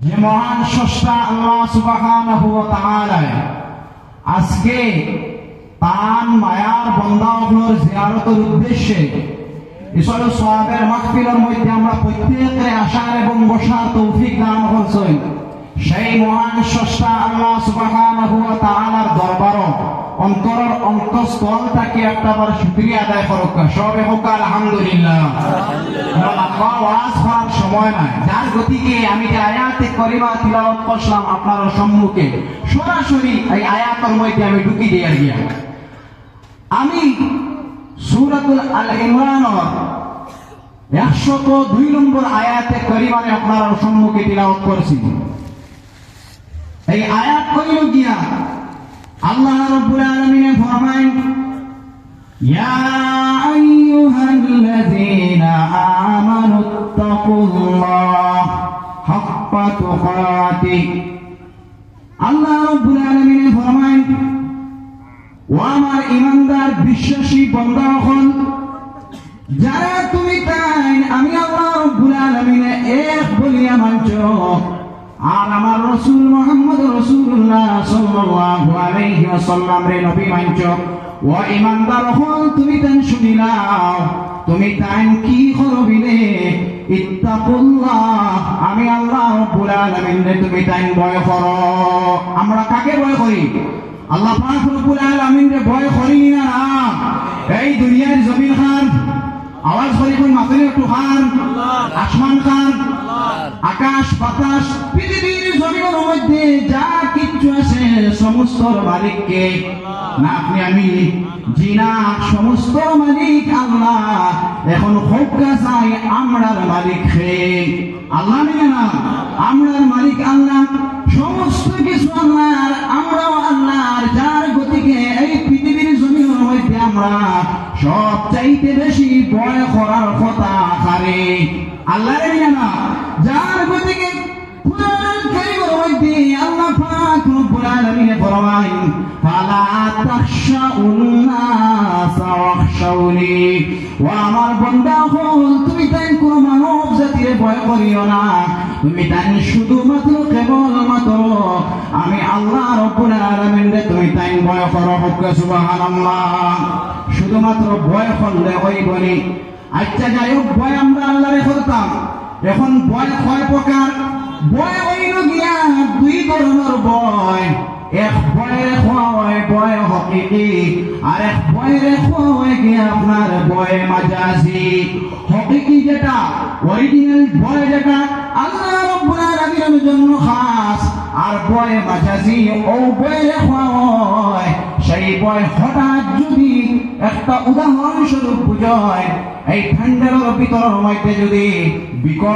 যে মহান স্রষ্টা আল্লাহ সুবহানাহু ওয়া তাআলা আজকে তার মায়ার বান্দাগুলোর জিয়ারতের উদ্দেশ্যে ঈশ্বরের সওয়াবের মাগফিরাতের মধ্যে আমরা প্রত্যেককে আসার এবং বসার তৌফিক দান করছেন। সেই মহান স্রষ্টা আল্লাহ সুবহানাহু ওয়া তাআলার দরবারও অন্তরের অন্তঃস্থল থেকে একটাবার শুকরিয়া আদায় করুক। সবে হোক আলহামদুলিল্লাহ। ওয়াজ করার সময় নাই, যার গতিকে আমি যে আয়াতে করিমা তিলাওয়াত করলাম আপনার সম্মুখে সরাসরি এই আয়াতের মধ্যে আমি ঢুকি দিয়ে গিয়া আমি সূরাতুল আল ইমরানের 102 নম্বর আয়াতে করিমানে আপনার সম্মুখে তিলাওয়াত করেছি। এই আয়াত কইল গিয়া আল্লাহ রাব্বুল আলামিন ফরমায়, ইয়া আইয়ুহাল্লাযীনা আমানুত্তাকুল্লাহ হাক্কা তুকাতিহ। আল্লাহ রাব্বুল আলামিন ফরমায়, ও আমার ঈমানদার বিশ্বাসী বান্দাগণ, যারা তুমি তাই আমি আল্লাহ রাব্বুল আলামিন এক বলিয়া মানছো আর আমার রাসূল মুহাম্মদ রাসূলুল্লাহ সাল্লাল্লাহু আলাইহি ওয়াসাল্লাম রে নবী মানছো। ও ঈমানদার হল তুমি তাই শুনিলাও, তুমি তাই কি করবিলে? ইত্তাকুল্লাহ, আমি আল্লাহ রাব্বুল আলামিন রে তুমি তাই ভয় করো। আমরা কাকে ভয় করি? আল্লাহ পাক রব্বুল আলামিন রে ভয় করি না। এই দুনিয়ার জমিন খান আওয়াজ করি কোন মাথায় একটু খান, আসমান খান, আকাশ বাতাস পৃথিবীর জমিনের মধ্যে যা কিছু আছে সমস্ত মালিককে না আপনি আমি জিনা সমস্ত মালিক আল্লাহ। এখন হোকা চাই আমরার মালিক হে আল্লাহ নিয়ে না, আমরার মালিক আল্লাহ, সমস্ত কিছু আল্লাহর, আমরাও আল্লাহর। যার গতিকে এই পৃথিবীর জমিনের মধ্যে আমরা সব চাইতে বেশি ভয় করার কথা কারে আল্লাহ নিয়ে না। যার গতিকে কুরআন কারীমের মধ্যে আল্লাহ পাক রব্বুল আলামিন ফরমায়, ফালা তাখশাউন নাস ওয়াখশাউনি। ও আমার বান্দা হল তুমি তাই কোন মানব জাতির ভয় করিও না, তুমি তাই শুধুমাত্র কেবলমাত্র আমি আল্লাহ রব্বুল আলামিন রে তুমি তাই ভয় করো। সুবহানাল্লাহ। শুধুমাত্র ভয় করলে হইবনি। আচ্ছা যাই হোক, ভয় আমরা আল্লাহরে করতাম। এখন ভয় কয় প্রকার? ভয় হইল গিয়া দুই ধরনের ভয়। এক ভয়ের খোয়া হয় ভয় হকিকি, আর এক ভয়ের খোয়া হয় গিয়া আপনার ভয় মাজাজি। হকিকি যেটা অরিজিনাল ভয়, যেটা আল্লাহ রাব্বুল আলামিনের জন্য খাস, আর ভয় মাজাজি ও ভয়ের খোয়া হয় সেই ভয় হঠাৎ যদি একটা উদাহরণস্বরূপ বুঝায়, এই ঠান্ডার ভিতরের মধ্যে যদি বিকট